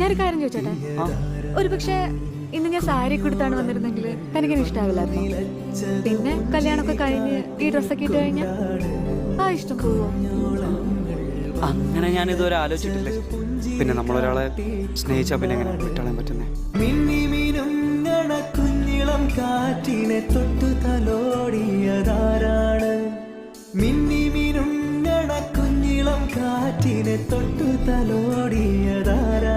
ഞാനൊരു കാര്യം ചോദിച്ചോട്ടെ? ഒരു പക്ഷേ ഇന്ന് ഞാൻ സാരി കൊടുത്താണ് വന്നിരുന്നെങ്കിൽ തനിക്കിന് ഇഷ്ടാവില്ലായിരുന്നു. പിന്നെ കല്യാണമൊക്കെ കഴിഞ്ഞ് ഈ ഡ്രസ്സൊക്കെ ഇട്ട് കഴിഞ്ഞാൽ ആ ഇഷ്ടം പോവോ? അങ്ങനെ ഞാൻ ഇതുവരെ ആലോചിച്ചിട്ടില്ല. പിന്നെ നമ്മളൊരാളെ സ്നേഹിച്ചാൽ പിന്നെ എങ്ങനെ വിട്ടാളാൻ പറ്റുന്നേ? കുഞ്ഞിളം കാറ്റിനെ തൊട്ടു തലോടിയതാരാണ്? മിന്നി മിനുങ്ങണ കുഞ്ഞിളം കാറ്റിനെ തൊട്ടു തലോടിയതാരാണ്?